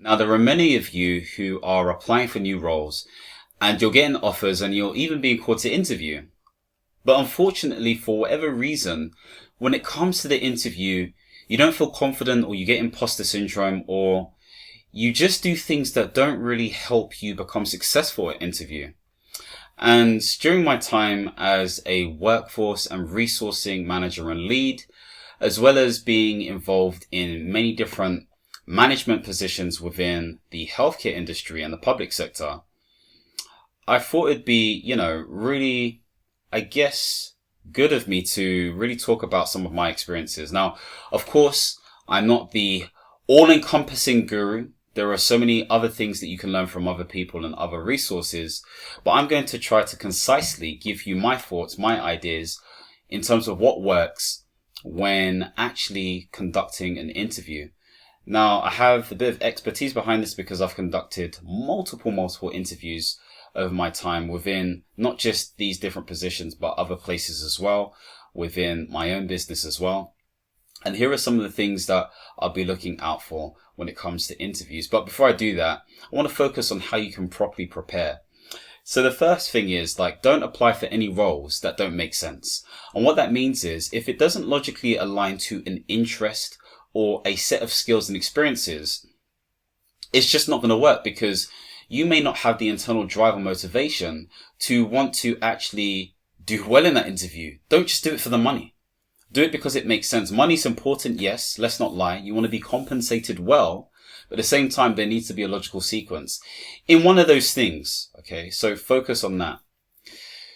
Now, there are many of you who are applying for new roles and you're getting offers and you're even being called to interview. But unfortunately, for whatever reason, when it comes to the interview, you don't feel confident, or you get imposter syndrome, or you just do things that don't really help you become successful at interview. And during my time as a workforce and resourcing manager and lead, as well as being involved in many different management positions within the healthcare industry and the public sector, I thought it'd be, really, good of me to really talk about some of my experiences. Now, of course, I'm not the all-encompassing guru. There are so many other things that you can learn from other people and other resources, but I'm going to try to concisely give you my thoughts, my ideas in terms of what works when actually conducting an interview. Now, I have a bit of expertise behind this because I've conducted multiple interviews over my time within not just these different positions, but other places as well, within my own business as well. And here are some of the things that I'll be looking out for when it comes to interviews. But before I do that, I want to focus on how you can properly prepare. So the first thing is, don't apply for any roles that don't make sense. And what that means is, if it doesn't logically align to an interest or a set of skills and experiences, it's just not going to work, because you may not have the internal drive or motivation to want to actually do well in that interview. Don't just do it for the money. Do it because it makes sense. Money's important, yes, let's not lie. You want to be compensated well, but at the same time, there needs to be a logical sequence in one of those things. Okay, so focus on that.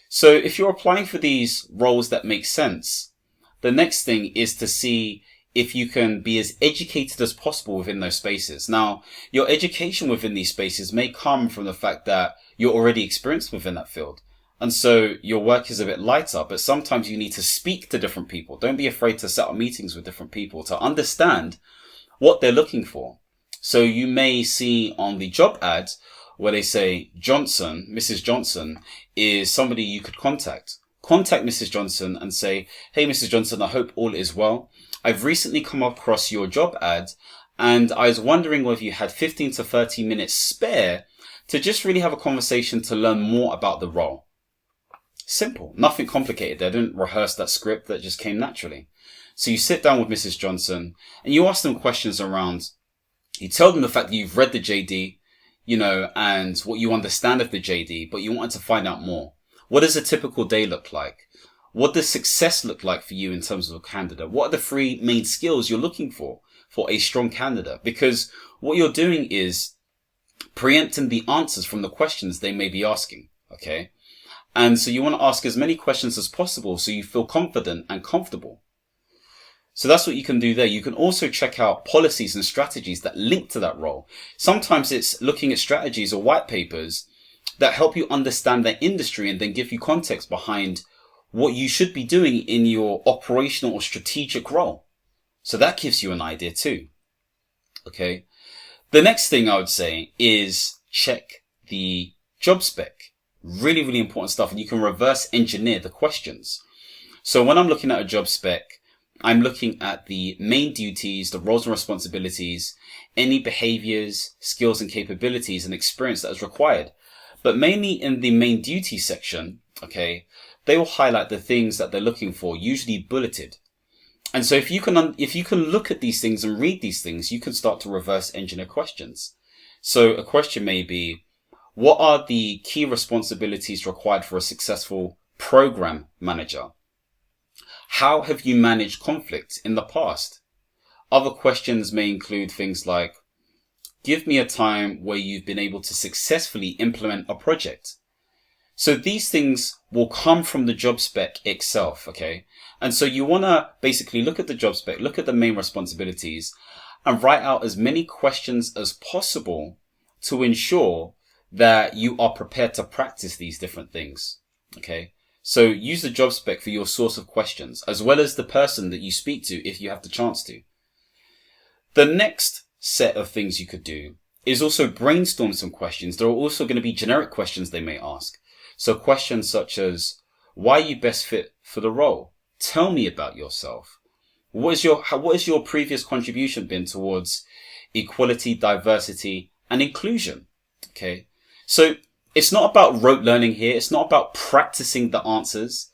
So if you're applying for these roles that make sense, the next thing is to see if you can be as educated as possible within those spaces. Now, your education within these spaces may come from the fact that you're already experienced within that field. And so your work is a bit lighter, but sometimes you need to speak to different people. Don't be afraid to set up meetings with different people to understand what they're looking for. So you may see on the job ad where they say Johnson, Mrs. Johnson is somebody you could contact. Contact Mrs. Johnson and say, hey, Mrs. Johnson, I hope all is well. I've recently come across your job ad and I was wondering whether you had 15 to 30 minutes spare to just really have a conversation to learn more about the role. Simple, nothing complicated. They didn't rehearse that script, that just came naturally. So you sit down with Mrs. Johnson and you ask them questions around, you tell them the fact that you've read the JD, and what you understand of the JD, but you wanted to find out more. What does a typical day look like? What does success look like for you in terms of a candidate? What are the 3 main skills you're looking for a strong candidate? Because what you're doing is preempting the answers from the questions they may be asking. Okay. And so you want to ask as many questions as possible so you feel confident and comfortable. So that's what you can do there. You can also check out policies and strategies that link to that role. Sometimes it's looking at strategies or white papers that help you understand that industry and then give you context behind what you should be doing in your operational or strategic role. So that gives you an idea too. Okay. The next thing I would say is check the job spec. Really, really important stuff. And you can reverse engineer the questions. So when I'm looking at a job spec, I'm looking at the main duties, the roles and responsibilities, any behaviors, skills and capabilities and experience that is required. But mainly in the main duty section, okay, they will highlight the things that they're looking for, usually bulleted. And so if you can look at these things and read these things, you can start to reverse engineer questions. So a question may be, what are the key responsibilities required for a successful program manager? How have you managed conflict in the past? Other questions may include things like, give me a time where you've been able to successfully implement a project. So these things will come from the job spec itself, okay? And so you want to basically look at the job spec, look at the main responsibilities, and write out as many questions as possible to ensure that you are prepared to practice these different things, okay? So use the job spec for your source of questions, as well as the person that you speak to if you have the chance to. The next set of things you could do is also brainstorm some questions. There are also going to be generic questions they may ask. So questions such as, why are you best fit for the role? Tell me about yourself. What is your previous contribution been towards equality, diversity, and inclusion. Okay. So it's not about rote learning here. It's not about practicing the answers.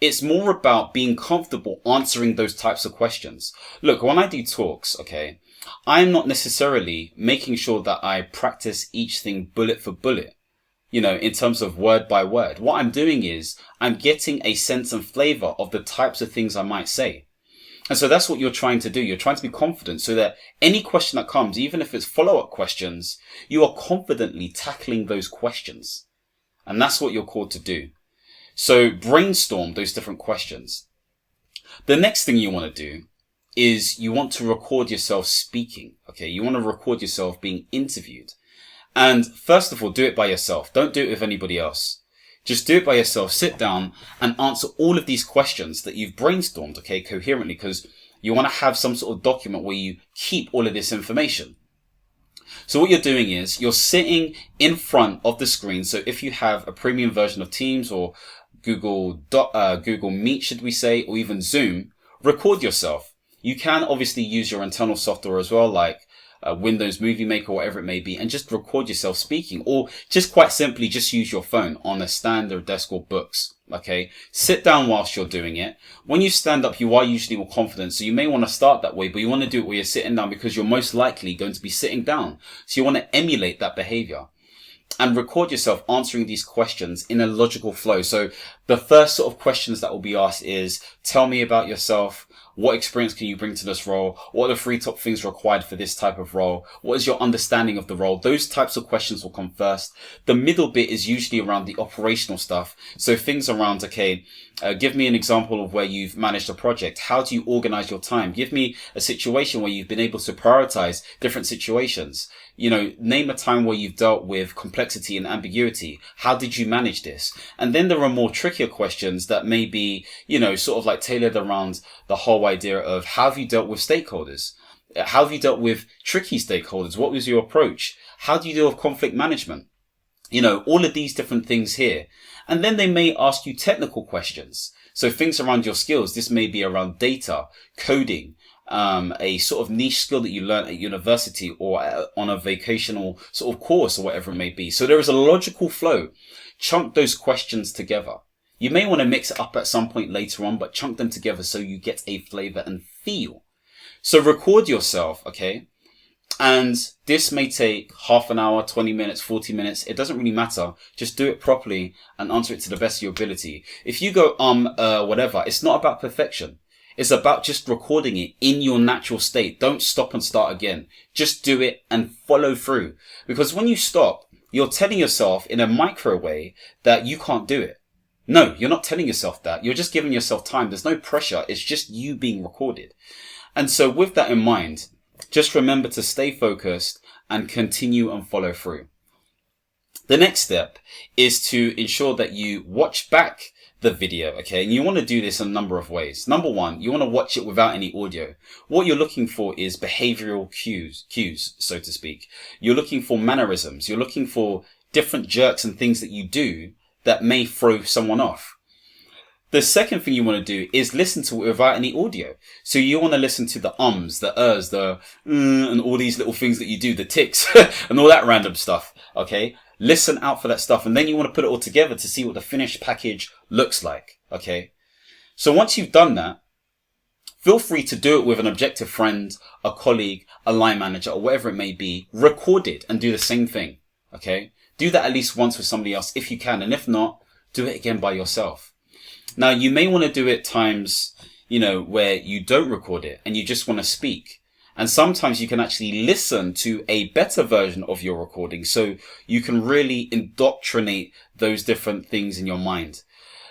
It's more about being comfortable answering those types of questions. Look, when I do talks, okay, I'm not necessarily making sure that I practice each thing bullet for bullet, in terms of word by word. What I'm doing is I'm getting a sense and flavor of the types of things I might say. And so that's what you're trying to do. You're trying to be confident so that any question that comes, even if it's follow-up questions, you are confidently tackling those questions. And that's what you're called to do. So brainstorm those different questions. The next thing you want to do is you want to record yourself speaking. Okay. You want to record yourself being interviewed. And first of all, do it by yourself. Don't do it with anybody else. Just do it by yourself. Sit down and answer all of these questions that you've brainstormed, okay, coherently, because you want to have some sort of document where you keep all of this information. So what you're doing is you're sitting in front of the screen. So if you have a premium version of Teams or Google Meet, should we say, or even Zoom, record yourself. You can obviously use your internal software as well, like Windows Movie Maker, or whatever it may be, and just record yourself speaking, or just quite simply just use your phone on a stand or desk or books. Okay. Sit down whilst you're doing it. When you stand up, you are usually more confident. So you may want to start that way, but you want to do it where you're sitting down because you're most likely going to be sitting down. So you want to emulate that behavior and record yourself answering these questions in a logical flow. So the first sort of questions that will be asked is, tell me about yourself. What experience can you bring to this role? What are the 3 top things required for this type of role? What is your understanding of the role? Those types of questions will come first. The middle bit is usually around the operational stuff. So things around, okay, give me an example of where you've managed a project. How do you organize your time? Give me a situation where you've been able to prioritize different situations. Name a time where you've dealt with complexity and ambiguity. How did you manage this? And then there are more trickier questions that may be, sort of like tailored around the whole idea of how have you dealt with stakeholders? How have you dealt with tricky stakeholders? What was your approach? How do you deal with conflict management? All of these different things here. And then they may ask you technical questions. So things around your skills. This may be around data, coding, a sort of niche skill that you learn at university or on a vocational sort of course or whatever it may be. So there is a logical flow. Chunk those questions together. You may want to mix it up at some point later on, but chunk them together so you get a flavor and feel. So record yourself, okay? And this may take half an hour, 20 minutes, 40 minutes. It doesn't really matter. Just do it properly and answer it to the best of your ability. If you go, whatever, it's not about perfection. It's about just recording it in your natural state. Don't stop and start again. Just do it and follow through. Because when you stop, you're telling yourself in a micro way that you can't do it. No, you're not telling yourself that. You're just giving yourself time. There's no pressure. It's just you being recorded. And so with that in mind, just remember to stay focused and continue and follow through. The next step is to ensure that you watch back the video, okay? And you want to do this in a number of ways. Number one, you want to watch it without any audio. What you're looking for is behavioral cues, so to speak. You're looking for mannerisms. You're looking for different jerks and things that you do that may throw someone off. The second thing you want to do is listen to it without any audio. So you want to listen to the ums, the ers, the and all these little things that you do, the ticks and all that random stuff, okay? Listen out for that stuff. And then you want to put it all together to see what the finished package looks like, okay? So once you've done that, feel free to do it with an objective friend, a colleague, a line manager, or whatever it may be. Record it and do the same thing, okay? Do that at least once with somebody else if you can. And if not, do it again by yourself. Now, you may want to do it times, where you don't record it and you just want to speak. And sometimes you can actually listen to a better version of your recording so you can really indoctrinate those different things in your mind.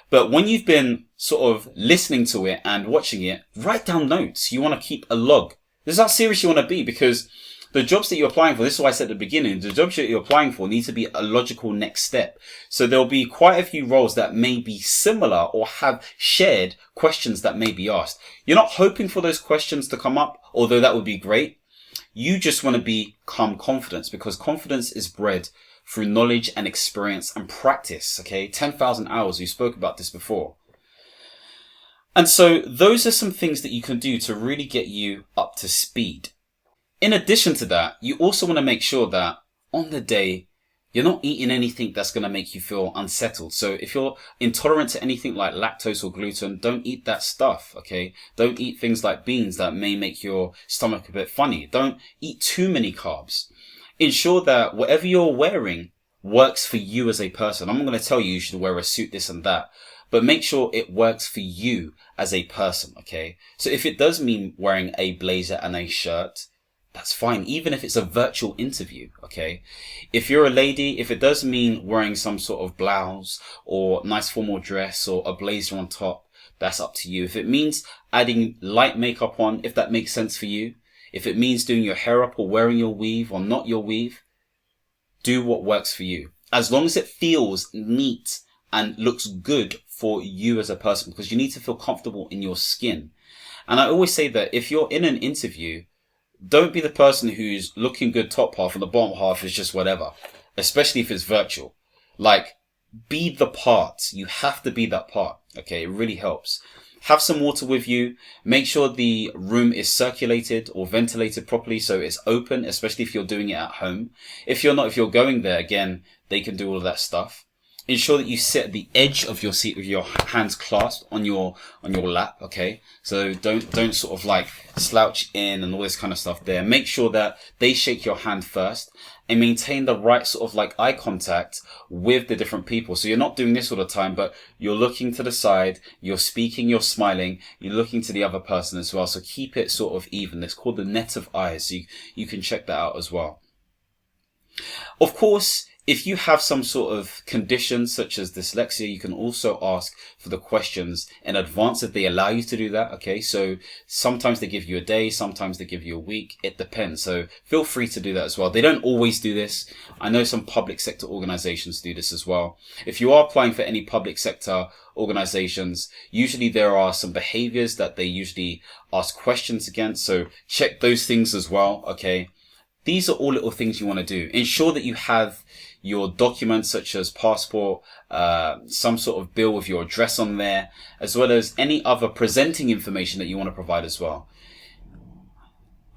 But when you've been sort of listening to it and watching it, write down notes. You want to keep a log. This is how serious you want to be, because the jobs that you're applying for, this is what I said at the beginning, the jobs that you're applying for need to be a logical next step. So there'll be quite a few roles that may be similar or have shared questions that may be asked. You're not hoping for those questions to come up, although that would be great. You just want to become confident, because confidence is bred through knowledge and experience and practice, okay? 10,000 hours, we spoke about this before. And so those are some things that you can do to really get you up to speed. In addition to that, you also want to make sure that on the day, you're not eating anything that's going to make you feel unsettled. So if you're intolerant to anything like lactose or gluten, don't eat that stuff, okay? Don't eat things like beans that may make your stomach a bit funny. Don't eat too many carbs. Ensure that whatever you're wearing works for you as a person. I'm not going to tell you should wear a suit, this and that, but make sure it works for you as a person, okay? So if it does mean wearing a blazer and a shirt, that's fine, even if it's a virtual interview, okay? If you're a lady, if it does mean wearing some sort of blouse or nice formal dress or a blazer on top, that's up to you. If it means adding light makeup on, if that makes sense for you, if it means doing your hair up or wearing your weave or not your weave, do what works for you. As long as it feels neat and looks good for you as a person, because you need to feel comfortable in your skin. And I always say that if you're in an interview, don't be the person who's looking good top half and the bottom half is just whatever, especially if it's virtual. Like, be the part. You have to be that part. Okay, it really helps. Have some water with you. Make sure the room is circulated or ventilated properly so it's open, especially if you're doing it at home. If you're not, if you're going there, again, they can do all of that stuff. Ensure that you sit at the edge of your seat with your hands clasped on your lap, okay? So don't sort of like slouch in and all this kind of stuff there. Make sure that they shake your hand first and maintain the right sort of like eye contact with the different people. So you're not doing this all the time, but you're looking to the side, you're speaking, you're smiling, you're looking to the other person as well. So keep it sort of even. It's called the net of eyes. So you can check that out as well. Of course, if you have some sort of condition such as dyslexia, you can also ask for the questions in advance if they allow you to do that. Okay, so sometimes they give you a day, sometimes they give you a week. It depends. So feel free to do that as well. They don't always do this. I know some public sector organizations do this as well. If you are applying for any public sector organizations, usually there are some behaviors that they usually ask questions against. So check those things as well. Okay. These are all little things you want to do. Ensure that you have your documents such as passport, some sort of bill with your address on there, as well as any other presenting information that you want to provide as well.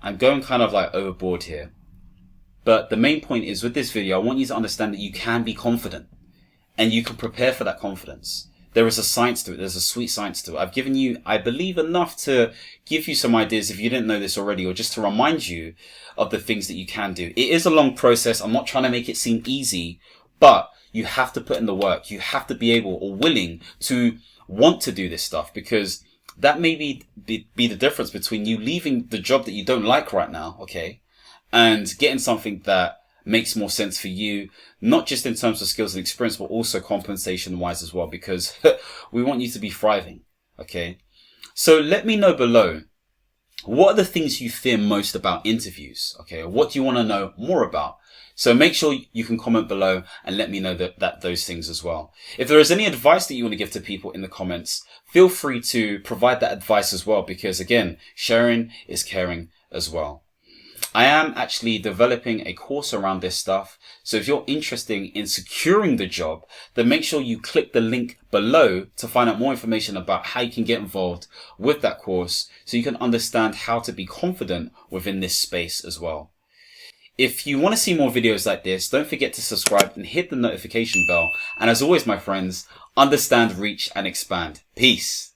I'm going kind of like overboard here. But the main point is with this video, I want you to understand that you can be confident and you can prepare for that confidence. There is a science to it. There's a sweet science to it. I've given you, I believe, enough to give you some ideas if you didn't know this already, or just to remind you of the things that you can do. It is a long process. I'm not trying to make it seem easy, but you have to put in the work. You have to be able or willing to want to do this stuff, because that may be the difference between you leaving the job that you don't like right now, okay, and getting something that makes more sense for you, not just in terms of skills and experience, but also compensation wise as well, because we want you to be thriving. Okay. So let me know below, what are the things you fear most about interviews? Okay. What do you want to know more about? So make sure you can comment below and let me know that those things as well. If there is any advice that you want to give to people in the comments, feel free to provide that advice as well, because again, sharing is caring as well. I am actually developing a course around this stuff. So if you're interested in securing the job, then make sure you click the link below to find out more information about how you can get involved with that course, so you can understand how to be confident within this space as well. If you want to see more videos like this, don't forget to subscribe and hit the notification bell. And as always, my friends, understand, reach, and expand. Peace.